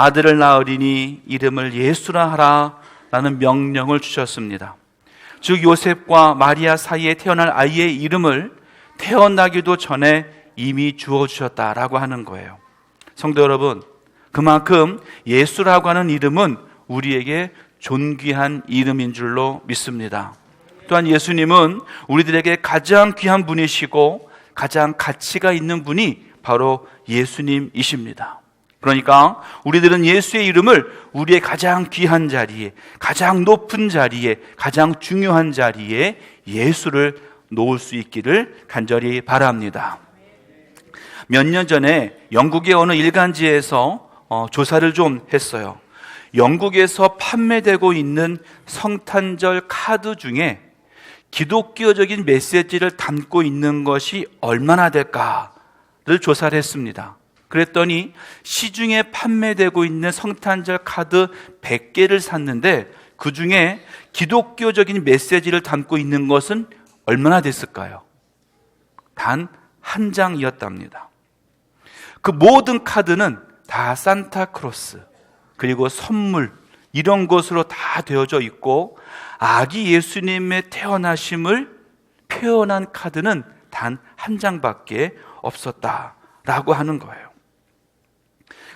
아들을 낳으리니 이름을 예수라 하라 라는 명령을 주셨습니다. 즉 요셉과 마리아 사이에 태어날 아이의 이름을 태어나기도 전에 이미 주어주셨다라고 하는 거예요. 성도 여러분, 그만큼 예수라고 하는 이름은 우리에게 존귀한 이름인 줄로 믿습니다. 또한 예수님은 우리들에게 가장 귀한 분이시고 가장 가치가 있는 분이 바로 예수님이십니다. 그러니까 우리들은 예수의 이름을 우리의 가장 귀한 자리에, 가장 높은 자리에, 가장 중요한 자리에 예수를 놓을 수 있기를 간절히 바랍니다. 몇 년 전에 영국의 어느 일간지에서 조사를 좀 했어요. 영국에서 판매되고 있는 성탄절 카드 중에 기독교적인 메시지를 담고 있는 것이 얼마나 될까를 조사를 했습니다. 그랬더니 시중에 판매되고 있는 성탄절 카드 100개를 샀는데 그 중에 기독교적인 메시지를 담고 있는 것은 얼마나 됐을까요? 단 한 장이었답니다. 그 모든 카드는 다 산타크로스 그리고 선물 이런 것으로 다 되어져 있고 아기 예수님의 태어나심을 표현한 카드는 단 한 장밖에 없었다라고 하는 거예요.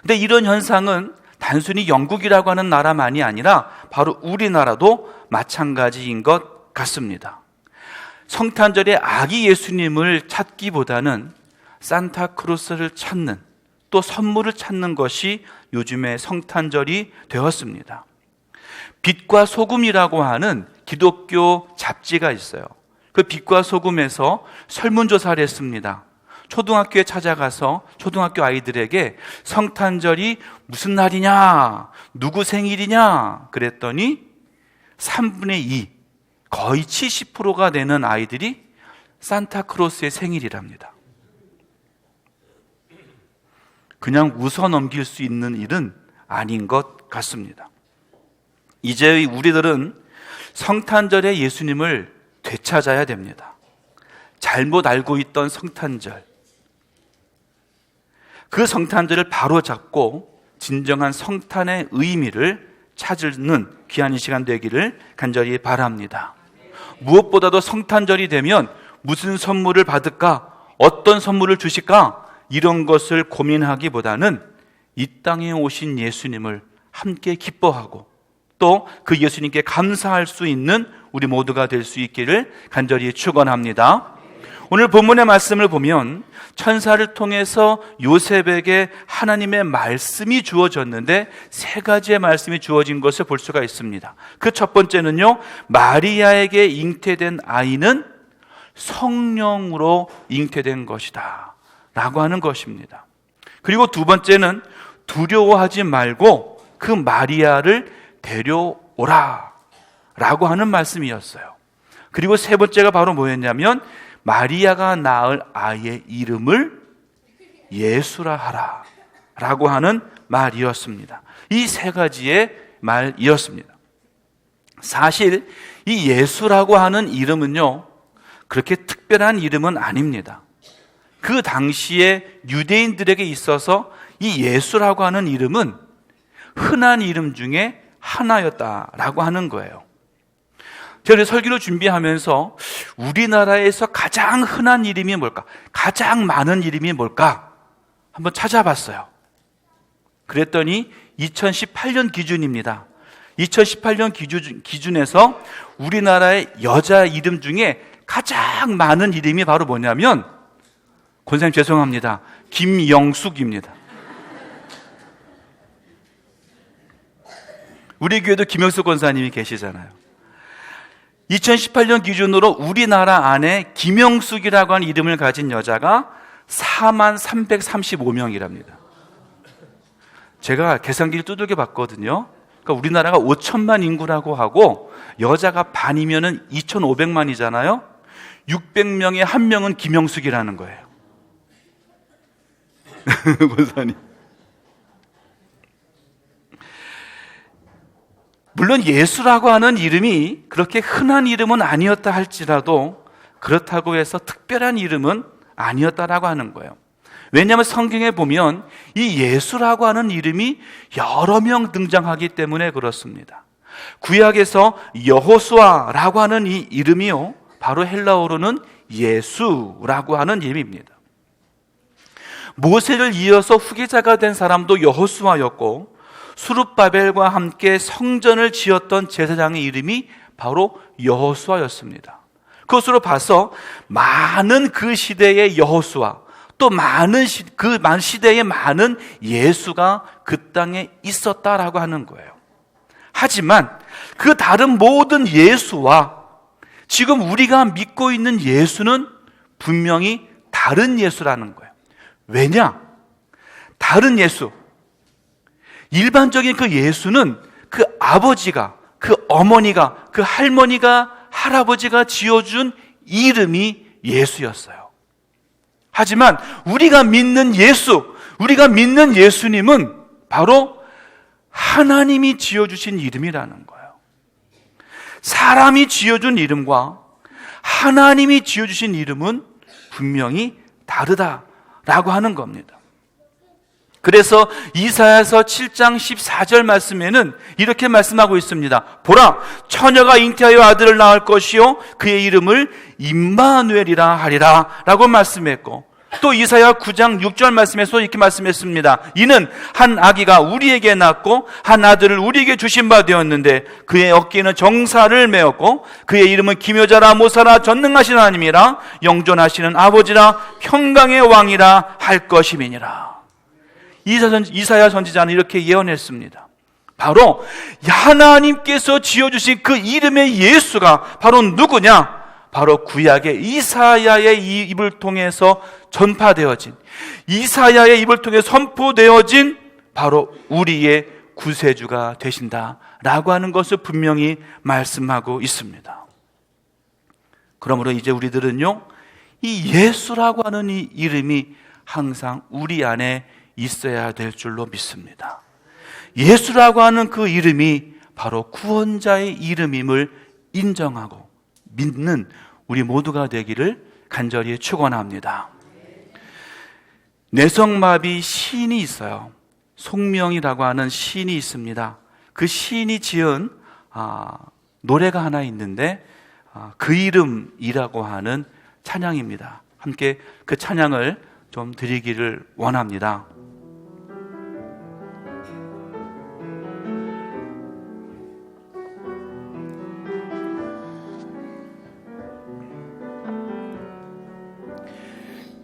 근데 이런 현상은 단순히 영국이라고 하는 나라만이 아니라 바로 우리나라도 마찬가지인 것 같습니다. 성탄절에 아기 예수님을 찾기보다는 산타크로스를 찾는 또 선물을 찾는 것이 요즘의 성탄절이 되었습니다. 빛과 소금이라고 하는 기독교 잡지가 있어요. 그 빛과 소금에서 설문조사를 했습니다. 초등학교에 찾아가서 초등학교 아이들에게 성탄절이 무슨 날이냐, 누구 생일이냐 그랬더니 3분의 2, 거의 70%가 되는 아이들이 산타크로스의 생일이랍니다. 그냥 웃어 넘길 수 있는 일은 아닌 것 같습니다. 이제 우리들은 성탄절의 예수님을 되찾아야 됩니다. 잘못 알고 있던 성탄절, 그 성탄절을 바로잡고 진정한 성탄의 의미를 찾는 귀한 시간 되기를 간절히 바랍니다. 무엇보다도 성탄절이 되면 무슨 선물을 받을까? 어떤 선물을 주실까? 이런 것을 고민하기보다는 이 땅에 오신 예수님을 함께 기뻐하고 또 그 예수님께 감사할 수 있는 우리 모두가 될 수 있기를 간절히 축원합니다. 오늘 본문의 말씀을 보면 천사를 통해서 요셉에게 하나님의 말씀이 주어졌는데 세 가지의 말씀이 주어진 것을 볼 수가 있습니다. 그 첫 번째는요, 마리아에게 잉태된 아이는 성령으로 잉태된 것이다 라고 하는 것입니다. 그리고 두 번째는 두려워하지 말고 그 마리아를 데려오라 라고 하는 말씀이었어요. 그리고 세 번째가 바로 뭐였냐면 마리아가 낳을 아이의 이름을 예수라 하라 라고 하는 말이었습니다. 이 세 가지의 말이었습니다. 사실 이 예수라고 하는 이름은요, 그렇게 특별한 이름은 아닙니다. 그 당시에 유대인들에게 있어서 이 예수라고 하는 이름은 흔한 이름 중에 하나였다라고 하는 거예요. 제가 설교를 준비하면서 우리나라에서 가장 흔한 이름이 뭘까? 가장 많은 이름이 뭘까? 한번 찾아봤어요. 그랬더니 2018년 기준입니다. 2018년 기준에서 우리나라의 여자 이름 중에 가장 많은 이름이 바로 뭐냐면, 권사님 죄송합니다, 김영숙입니다. 우리 교회도 김영숙 권사님이 계시잖아요. 2018년 기준으로 우리나라 안에 김영숙이라고 하는 이름을 가진 여자가 4335명이랍니다. 제가 계산기를 두들겨 봤거든요. 그러니까 우리나라가 5천만 인구라고 하고 여자가 반이면은 2,500만이잖아요. 600명에 한 명은 김영숙이라는 거예요. 권사님. 물론 예수라고 하는 이름이 그렇게 흔한 이름은 아니었다 할지라도 그렇다고 해서 특별한 이름은 아니었다라고 하는 거예요. 왜냐하면 성경에 보면 이 예수라고 하는 이름이 여러 명 등장하기 때문에 그렇습니다. 구약에서 여호수아라고 하는 이 이름이요, 바로 헬라어로는 예수라고 하는 이름입니다. 모세를 이어서 후계자가 된 사람도 여호수아였고, 수룹바벨과 함께 성전을 지었던 제사장의 이름이 바로 여호수아였습니다. 그것으로 봐서 많은 그 시대의 여호수아, 또 그 시대에 많은 예수가 그 땅에 있었다라고 하는 거예요. 하지만 그 다른 모든 예수와 지금 우리가 믿고 있는 예수는 분명히 다른 예수라는 거예요. 왜냐? 다른 예수, 일반적인 그 예수는 그 아버지가, 그 어머니가, 그 할머니가, 할아버지가 지어준 이름이 예수였어요. 하지만 우리가 믿는 예수, 우리가 믿는 예수님은 바로 하나님이 지어주신 이름이라는 거예요. 사람이 지어준 이름과 하나님이 지어주신 이름은 분명히 다르다라고 하는 겁니다. 그래서 이사야서 7장 14절 말씀에는 이렇게 말씀하고 있습니다. 보라, 처녀가 잉태하여 아들을 낳을 것이요 그의 이름을 임마누엘이라 하리라 라고 말씀했고, 또 이사야 9장 6절 말씀에서 이렇게 말씀했습니다. 이는 한 아기가 우리에게 낳고 한 아들을 우리에게 주신 바 되었는데 그의 어깨에는 정사를 메었고 그의 이름은 기묘자라 모사라 전능하신 하나님이라 영존하시는 아버지라 평강의 왕이라 할 것임이니라. 이사야 선지자는 이렇게 예언했습니다. 바로 하나님께서 지어주신 그 이름의 예수가 바로 누구냐? 바로 구약의 이사야의 입을 통해서 전파되어진, 이사야의 입을 통해 선포되어진 바로 우리의 구세주가 되신다라고 하는 것을 분명히 말씀하고 있습니다. 그러므로 이제 우리들은요, 이 예수라고 하는 이 이름이 항상 우리 안에 있어야 될 줄로 믿습니다. 예수라고 하는 그 이름이 바로 구원자의 이름임을 인정하고 믿는 우리 모두가 되기를 간절히 축원합니다. 뇌성마비 시인이 있어요. 송명이라고 하는 시인이 있습니다. 그 시인이 지은 노래가 하나 있는데 그 이름이라고 하는 찬양입니다. 함께 그 찬양을 좀 드리기를 원합니다.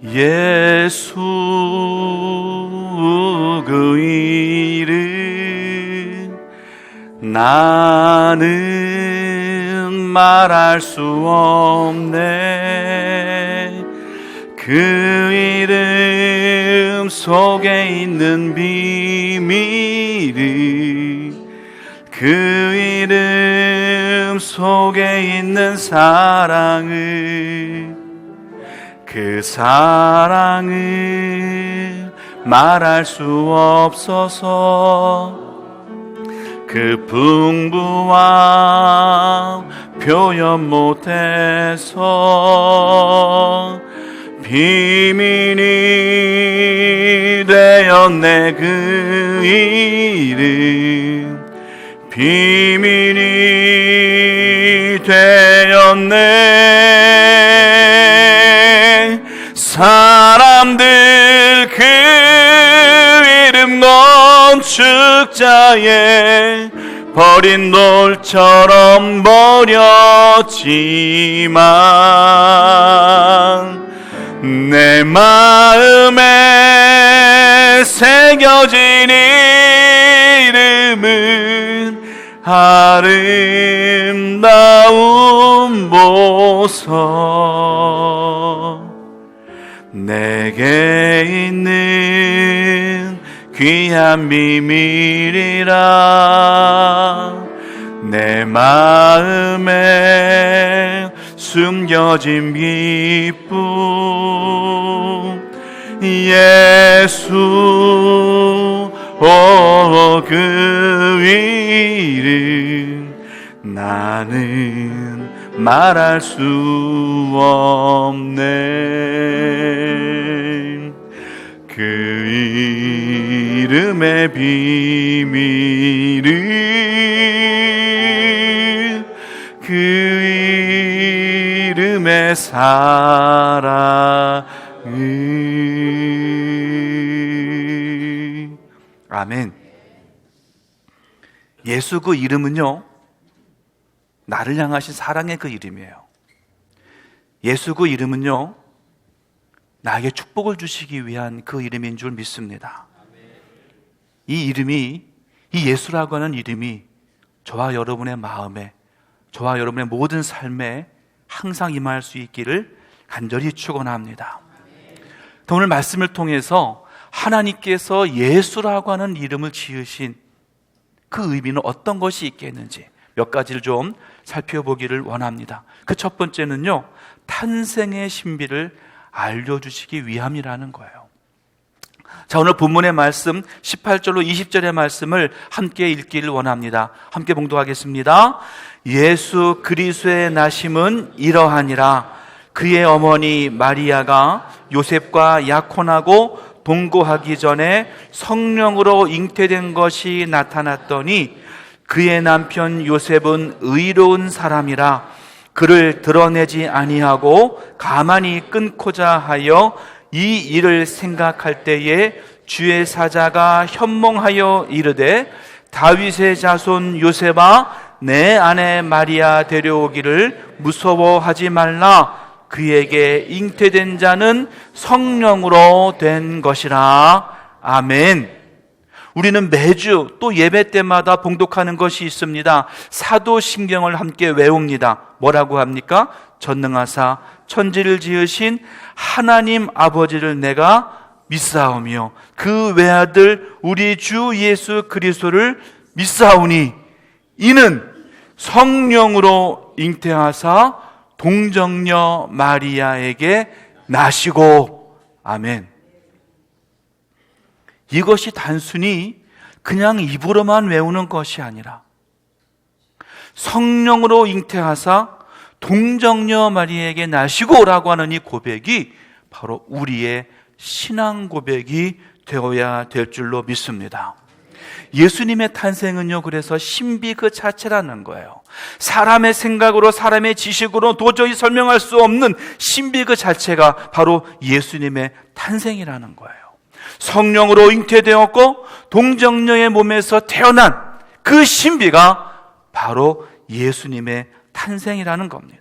예수 그 이름 나는 말할 수 없네. 그 이름 속에 있는 비밀을, 그 이름 속에 있는 사랑을, 그 사랑을 말할 수 없어서 그 풍부함 표현 못해서 비밀이 되었네. 그 이름 비밀이 되었네. 사람들 그 이름 건축자에 버린 돌처럼 버렸지만 내 마음에 새겨진 이름은 아름다운 보석. 내게 있는 귀한 비밀이라 내 마음에 숨겨진 기쁨. 예수 그 이름 나는 말할 수 없네. 이름의 비밀을 그 이름의 사랑을. 아멘. 예수 그 이름은요, 나를 향하신 사랑의 그 이름이에요. 예수 그 이름은요, 나에게 축복을 주시기 위한 그 이름인 줄 믿습니다. 이 이름이, 이 예수라고 하는 이름이 저와 여러분의 마음에, 저와 여러분의 모든 삶에 항상 임할 수 있기를 간절히 축원합니다. 오늘 말씀을 통해서 하나님께서 예수라고 하는 이름을 지으신 그 의미는 어떤 것이 있겠는지 몇 가지를 좀 살펴보기를 원합니다. 그 첫 번째는요, 탄생의 신비를 알려주시기 위함이라는 거예요. 자, 오늘 본문의 말씀 18절로 20절의 말씀을 함께 읽기를 원합니다. 함께 봉독하겠습니다. 예수 그리스도의 나심은 이러하니라. 그의 어머니 마리아가 요셉과 약혼하고 동거하기 전에 성령으로 잉태된 것이 나타났더니 그의 남편 요셉은 의로운 사람이라 그를 드러내지 아니하고 가만히 끊고자 하여 이 일을 생각할 때에 주의 사자가 현몽하여 이르되 다윗의 자손 요셉아 내 아내 마리아 데려오기를 무서워하지 말라. 그에게 잉태된 자는 성령으로 된 것이라. 아멘. 우리는 매주 또 예배 때마다 봉독하는 것이 있습니다. 사도신경을 함께 외웁니다. 뭐라고 합니까? 전능하사 천지를 지으신 하나님 아버지를 내가 믿사오며 그 외아들 우리 주 예수 그리스도를 믿사오니 이는 성령으로 잉태하사 동정녀 마리아에게 나시고. 아멘. 이것이 단순히 그냥 입으로만 외우는 것이 아니라 성령으로 잉태하사 동정녀 마리아에게 나시고라고 하는 이 고백이 바로 우리의 신앙 고백이 되어야 될 줄로 믿습니다. 예수님의 탄생은요, 그래서 신비 그 자체라는 거예요. 사람의 생각으로, 사람의 지식으로 도저히 설명할 수 없는 신비 그 자체가 바로 예수님의 탄생이라는 거예요. 성령으로 잉태되었고 동정녀의 몸에서 태어난 그 신비가 바로 예수님의 탄생이라는 겁니다.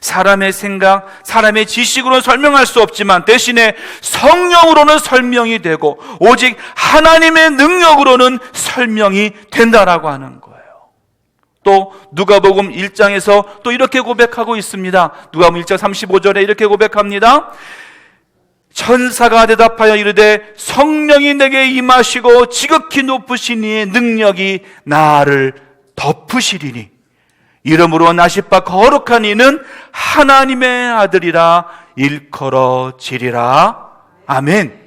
사람의 생각, 사람의 지식으로는 설명할 수 없지만 대신에 성령으로는 설명이 되고 오직 하나님의 능력으로는 설명이 된다라고 하는 거예요. 또 누가복음 1장에서 또 이렇게 고백하고 있습니다. 누가복음 1장 35절에 이렇게 고백합니다. 천사가 대답하여 이르되 성령이 내게 임하시고 지극히 높으신 이의 능력이 나를 덮으시리니 이름으로 나시바 거룩한 이는 하나님의 아들이라 일컬어지리라. 아멘.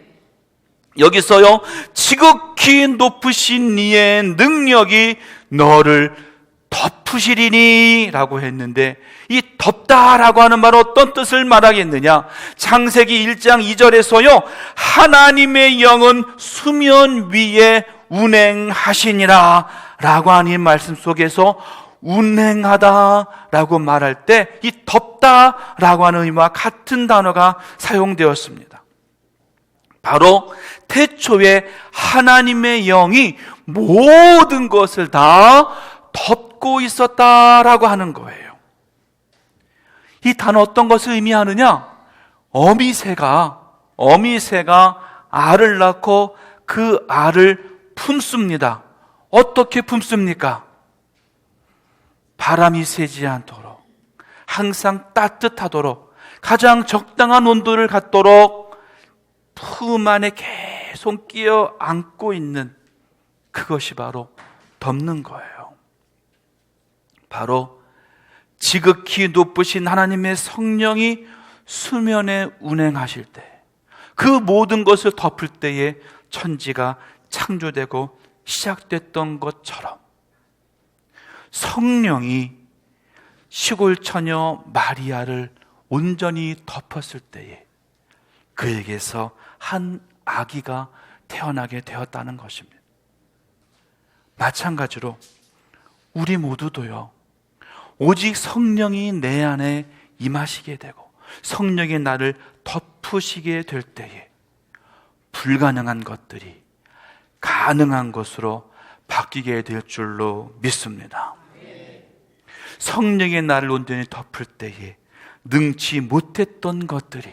여기서요, 지극히 높으신 이의 능력이 너를 덮으시리니 라고 했는데, 이 덮다라고 하는 말은 어떤 뜻을 말하겠느냐? 창세기 1장 2절에서요 하나님의 영은 수면 위에 운행하시니라 라고 하는 이 말씀 속에서 운행하다라고 말할 때 이 덮다라고 하는 의미와 같은 단어가 사용되었습니다. 바로 태초에 하나님의 영이 모든 것을 다 덮고 있었다라고 하는 거예요. 이 단어 어떤 것을 의미하느냐? 어미새가 알을 낳고 그 알을 품습니다. 어떻게 품습니까? 바람이 세지 않도록, 항상 따뜻하도록, 가장 적당한 온도를 갖도록 품 안에 계속 끼어 안고 있는 그것이 바로 덮는 거예요. 바로 지극히 높으신 하나님의 성령이 수면에 운행하실 때, 그 모든 것을 덮을 때에 천지가 창조되고 시작됐던 것처럼 성령이 시골 처녀 마리아를 온전히 덮었을 때에 그에게서 한 아기가 태어나게 되었다는 것입니다. 마찬가지로 우리 모두도요, 오직 성령이 내 안에 임하시게 되고 성령이 나를 덮으시게 될 때에 불가능한 것들이 가능한 것으로 바뀌게 될 줄로 믿습니다. 성령의 나를 온전히 덮을 때에 능치 못했던 것들이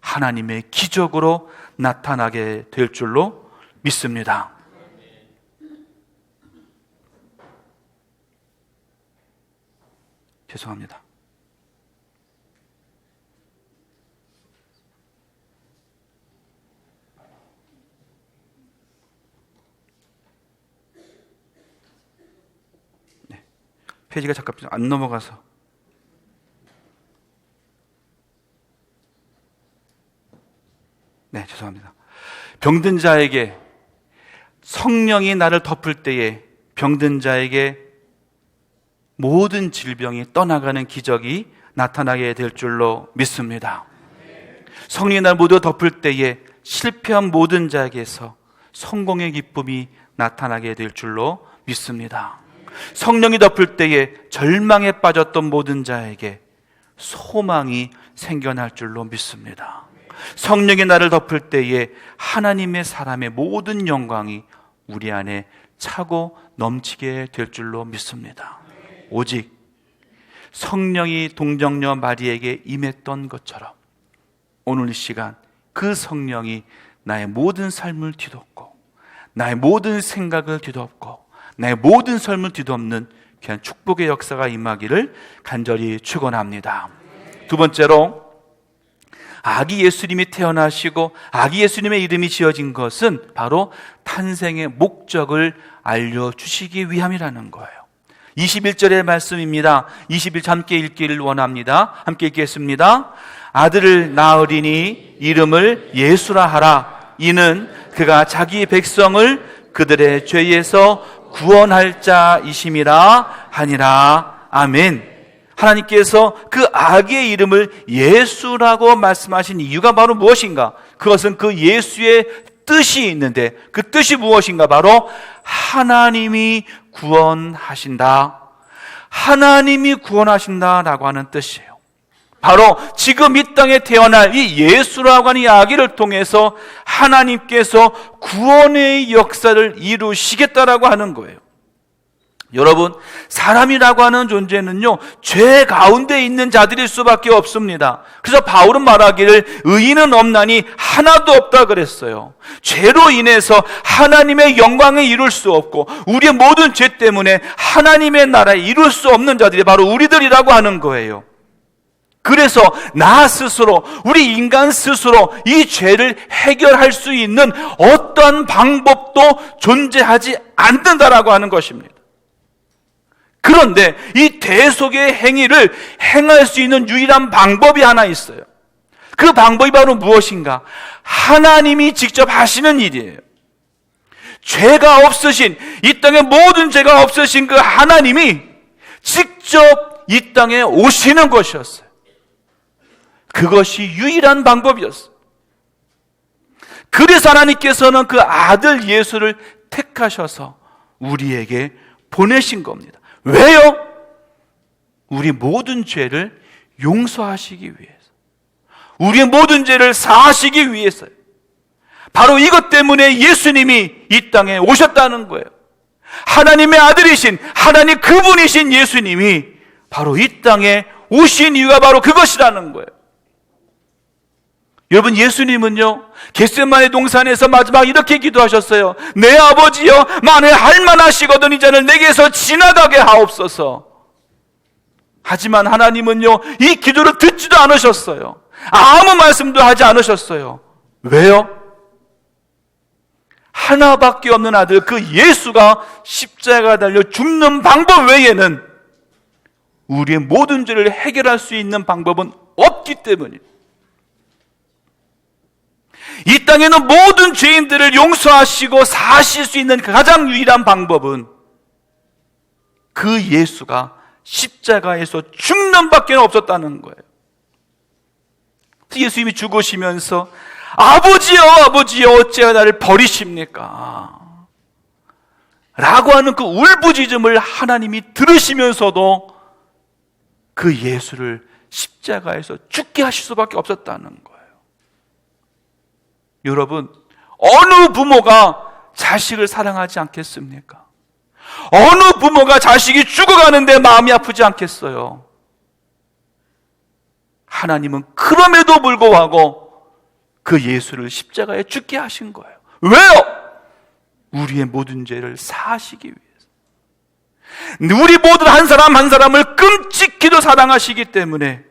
하나님의 기적으로 나타나게 될 줄로 믿습니다. 죄송합니다. 네, 페이지가 잠깐 안 넘어가서. 네, 죄송합니다. 병든 자에게 성령이 나를 덮을 때에 병든 자에게 모든 질병이 떠나가는 기적이 나타나게 될 줄로 믿습니다. 성령이 나를 모두 덮을 때에 실패한 모든 자에게서 성공의 기쁨이 나타나게 될 줄로 믿습니다. 성령이 덮을 때에 절망에 빠졌던 모든 자에게 소망이 생겨날 줄로 믿습니다. 성령이 나를 덮을 때에 하나님의 사람의 모든 영광이 우리 안에 차고 넘치게 될 줄로 믿습니다. 오직 성령이 동정녀 마리에게 임했던 것처럼 오늘 이 시간 그 성령이 나의 모든 삶을 뒤덮고 나의 모든 생각을 뒤덮고 나의 모든 삶을 뒤덮는 귀한 축복의 역사가 임하기를 간절히 축원합니다. 두 번째로, 아기 예수님이 태어나시고 아기 예수님의 이름이 지어진 것은 바로 탄생의 목적을 알려주시기 위함이라는 거예요. 21절의 말씀입니다. 21절 함께 읽기를 원합니다. 함께 읽겠습니다. 아들을 낳으리니 이름을 예수라 하라. 이는 그가 자기 백성을 그들의 죄에서 구원할 자이심이라 하니라. 아멘. 하나님께서 그 아기의 이름을 예수라고 말씀하신 이유가 바로 무엇인가? 그것은 그 예수의 뜻이 있는데 그 뜻이 무엇인가? 바로 하나님이 구원하신다. 하나님이 구원하신다라고 하는 뜻이에요. 바로 지금 이 땅에 태어날 이 예수라고 하는 이 아기를 통해서 하나님께서 구원의 역사를 이루시겠다라고 하는 거예요. 여러분, 사람이라고 하는 존재는요, 죄 가운데 있는 자들일 수밖에 없습니다. 그래서 바울은 말하기를 의인은 없나니 하나도 없다 그랬어요. 죄로 인해서 하나님의 영광을 이룰 수 없고 우리의 모든 죄 때문에 하나님의 나라에 이룰 수 없는 자들이 바로 우리들이라고 하는 거예요. 그래서 나 스스로, 우리 인간 스스로 이 죄를 해결할 수 있는 어떠한 방법도 존재하지 않는다라고 하는 것입니다. 그런데 이 대속의 행위를 행할 수 있는 유일한 방법이 하나 있어요. 그 방법이 바로 무엇인가? 하나님이 직접 하시는 일이에요. 죄가 없으신, 이 땅에 모든 죄가 없으신 그 하나님이 직접 이 땅에 오시는 것이었어요. 그것이 유일한 방법이었어요. 그래서 하나님께서는 그 아들 예수를 택하셔서 우리에게 보내신 겁니다. 왜요? 우리 모든 죄를 용서하시기 위해서, 우리의 모든 죄를 사하시기 위해서요. 바로 이것 때문에 예수님이 이 땅에 오셨다는 거예요. 하나님의 아들이신, 하나님 그분이신 예수님이 바로 이 땅에 오신 이유가 바로 그것이라는 거예요. 여러분, 예수님은요, 겟세마네 동산에서 마지막 이렇게 기도하셨어요. 내 아버지여, 만에 할만하시거든 이 잔을 내게서 지나가게 하옵소서. 하지만 하나님은요, 이 기도를 듣지도 않으셨어요. 아무 말씀도 하지 않으셨어요. 왜요? 하나밖에 없는 아들 그 예수가 십자가에 달려 죽는 방법 외에는 우리의 모든 죄를 해결할 수 있는 방법은 없기 때문이에요. 이 땅에는 모든 죄인들을 용서하시고 사하실 수 있는 가장 유일한 방법은 그 예수가 십자가에서 죽는 밖에 없었다는 거예요. 예수님이 죽으시면서 아버지여, 아버지여, 어찌하여 나를 버리십니까? 라고 하는 그 울부짖음을 하나님이 들으시면서도 그 예수를 십자가에서 죽게 하실 수밖에 없었다는 거예요. 여러분, 어느 부모가 자식을 사랑하지 않겠습니까? 어느 부모가 자식이 죽어가는데 마음이 아프지 않겠어요? 하나님은 그럼에도 불구하고 그 예수를 십자가에 죽게 하신 거예요. 왜요? 우리의 모든 죄를 사하시기 위해서. 우리 모두 한 사람 한 사람을 끔찍히도 사랑하시기 때문에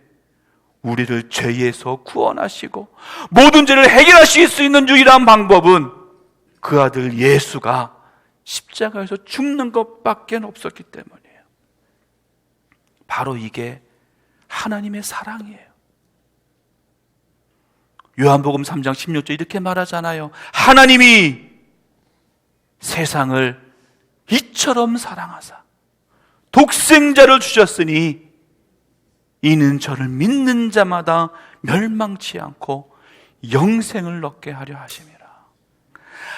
우리를 죄에서 구원하시고 모든 죄를 해결하실 수 있는 유일한 방법은 그 아들 예수가 십자가에서 죽는 것밖에 없었기 때문이에요. 바로 이게 하나님의 사랑이에요. 요한복음 3장 16절 이렇게 말하잖아요. 하나님이 세상을 이처럼 사랑하사 독생자를 주셨으니 이는 저를 믿는 자마다 멸망치 않고 영생을 얻게 하려 하심이라.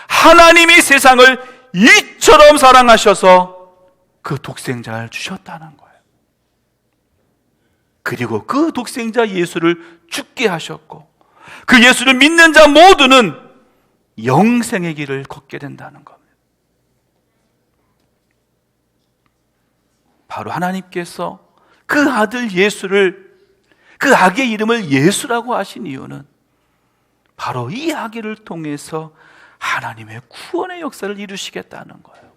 하나님이 세상을 이처럼 사랑하셔서 그 독생자를 주셨다는 거예요. 그리고 그 독생자 예수를 죽게 하셨고 그 예수를 믿는 자 모두는 영생의 길을 걷게 된다는 겁니다. 바로 하나님께서 그 아들 예수를, 그 아기의 이름을 예수라고 하신 이유는 바로 이 아기를 통해서 하나님의 구원의 역사를 이루시겠다는 거예요.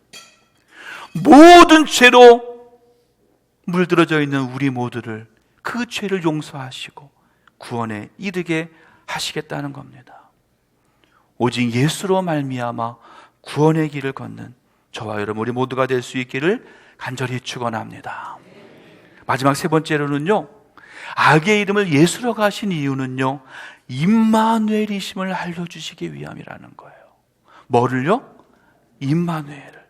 모든 죄로 물들어져 있는 우리 모두를 그 죄를 용서하시고 구원에 이르게 하시겠다는 겁니다. 오직 예수로 말미암아 구원의 길을 걷는 저와 여러분 우리 모두가 될 수 있기를 간절히 축원합니다. 마지막 세 번째로는요, 아기의 이름을 예수라고 하신 이유는요, 임마누엘이심을 알려주시기 위함이라는 거예요. 뭐를요? 임마누엘을.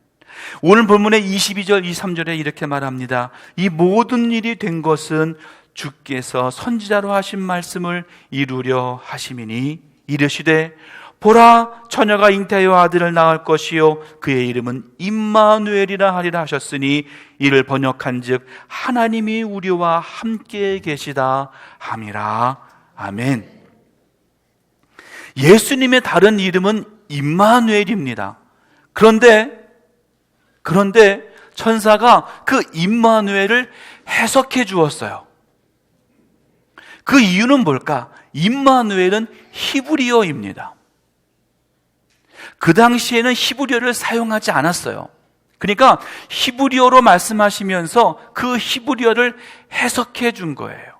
오늘 본문의 22절, 23절에 이렇게 말합니다. 이 모든 일이 된 것은 주께서 선지자로 하신 말씀을 이루려 하심이니 이르시되 보라 처녀가 잉태하여 아들을 낳을 것이요 그의 이름은 임마누엘이라 하리라 하셨으니 이를 번역한즉 하나님이 우리와 함께 계시다 함이라. 아멘. 예수님의 다른 이름은 임마누엘입니다. 그런데 천사가 그 임마누엘을 해석해 주었어요. 그 이유는 뭘까? 임마누엘은 히브리어입니다. 그 당시에는 히브리어를 사용하지 않았어요. 그러니까 히브리어로 말씀하시면서 그 히브리어를 해석해 준 거예요.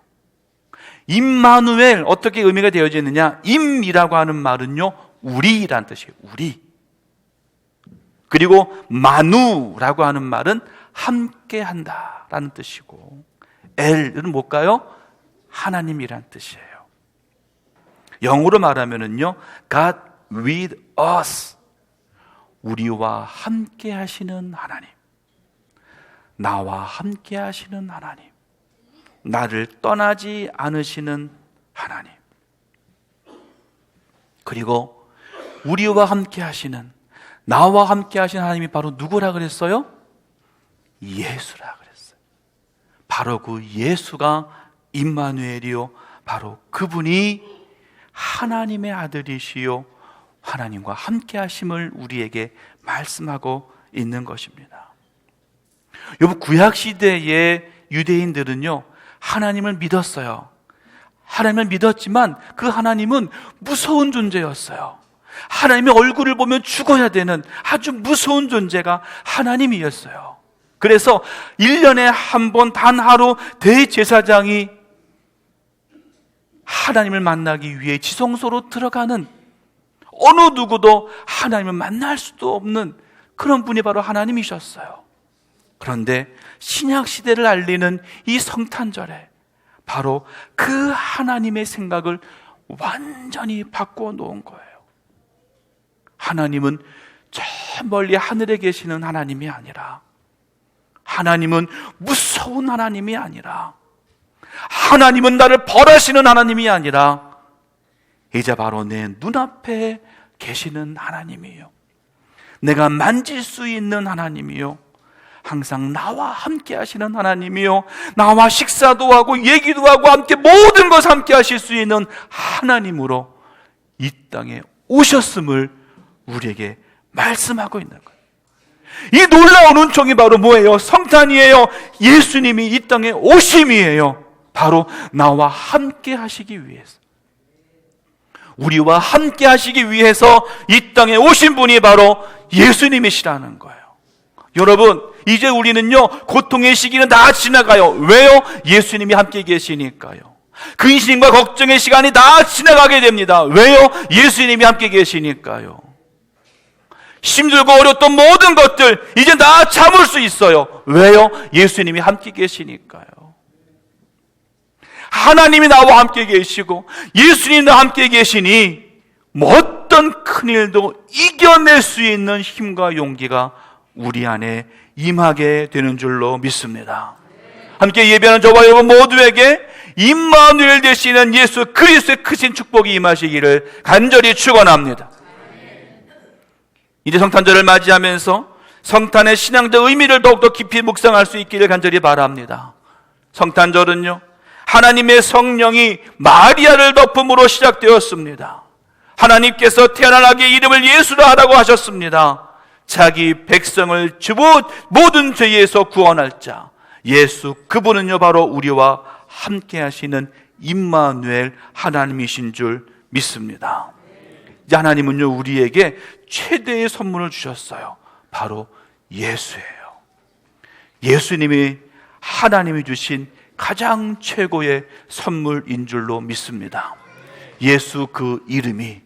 임마누엘, 어떻게 의미가 되어져 있느냐? 임이라고 하는 말은요, 우리라는 뜻이에요. 우리. 그리고 마누라고 하는 말은 함께 한다라는 뜻이고, 엘은 뭘까요? 하나님이란 뜻이에요. 영어로 말하면은요, God with us. 우리와 함께 하시는 하나님. 나와 함께 하시는 하나님. 나를 떠나지 않으시는 하나님. 그리고 우리와 함께 하시는, 나와 함께 하시는 하나님이 바로 누구라 그랬어요? 예수라 그랬어요. 바로 그 예수가 임마누엘이요, 바로 그분이 하나님의 아들이시요 하나님과 함께 하심을 우리에게 말씀하고 있는 것입니다. 여러분, 구약시대의 유대인들은요, 하나님을 믿었어요. 하나님을 믿었지만 그 하나님은 무서운 존재였어요. 하나님의 얼굴을 보면 죽어야 되는 아주 무서운 존재가 하나님이었어요. 그래서 1년에 한 번 단 하루 대제사장이 하나님을 만나기 위해 지성소로 들어가는, 어느 누구도 하나님을 만날 수도 없는 그런 분이 바로 하나님이셨어요. 그런데 신약시대를 알리는 이 성탄절에 바로 그 하나님의 생각을 완전히 바꾸어 놓은 거예요. 하나님은 저 멀리 하늘에 계시는 하나님이 아니라, 하나님은 무서운 하나님이 아니라, 하나님은 나를 벌하시는 하나님이 아니라 이제 바로 내 눈앞에 계시는 하나님이에요. 내가 만질 수 있는 하나님이요, 항상 나와 함께 하시는 하나님이요, 나와 식사도 하고 얘기도 하고 함께 모든 것 함께 하실 수 있는 하나님으로 이 땅에 오셨음을 우리에게 말씀하고 있는 거예요. 이 놀라운 은총이 바로 뭐예요? 성탄이에요. 예수님이 이 땅에 오심이에요. 바로 나와 함께 하시기 위해서, 우리와 함께 하시기 위해서 이 땅에 오신 분이 바로 예수님이시라는 거예요. 여러분, 이제 우리는요, 고통의 시기는 다 지나가요. 왜요? 예수님이 함께 계시니까요. 근심과 걱정의 시간이 다 지나가게 됩니다. 왜요? 예수님이 함께 계시니까요. 힘들고 어려웠던 모든 것들 이제 다 참을 수 있어요. 왜요? 예수님이 함께 계시니까요. 하나님이 나와 함께 계시고 예수님이 나와 함께 계시니 어떤 큰일도 이겨낼 수 있는 힘과 용기가 우리 안에 임하게 되는 줄로 믿습니다. 함께 예배하는 저와 여러분 모두에게 임마누엘 되시는 예수 그리스도의 크신 축복이 임하시기를 간절히 축원합니다. 이제 성탄절을 맞이하면서 성탄의 신앙적 의미를 더욱더 깊이 묵상할 수 있기를 간절히 바랍니다. 성탄절은요, 하나님의 성령이 마리아를 덮음으로 시작되었습니다. 하나님께서 태어나게 이름을 예수로 하라고 하셨습니다. 자기 백성을 모든 죄에서 구원할 자 예수, 그분은요 바로 우리와 함께 하시는 임마누엘 하나님이신 줄 믿습니다. 이제 하나님은요 우리에게 최대의 선물을 주셨어요. 바로 예수예요. 예수님이 하나님이 주신 가장 최고의 선물인 줄로 믿습니다. 예수 그 이름이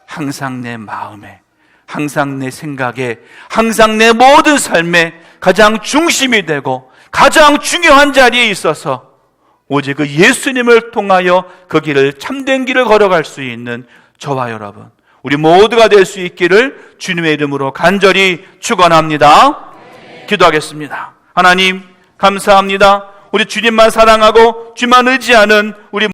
항상 내 마음에, 항상 내 생각에, 항상 내 모든 삶에 가장 중심이 되고 가장 중요한 자리에 있어서 오직 그 예수님을 통하여 그 길을, 참된 길을 걸어갈 수 있는 저와 여러분, 우리 모두가 될 수 있기를 주님의 이름으로 간절히 축원합니다. 기도하겠습니다. 하나님 감사합니다. 우리 주님만 사랑하고 주만 의지하는 우리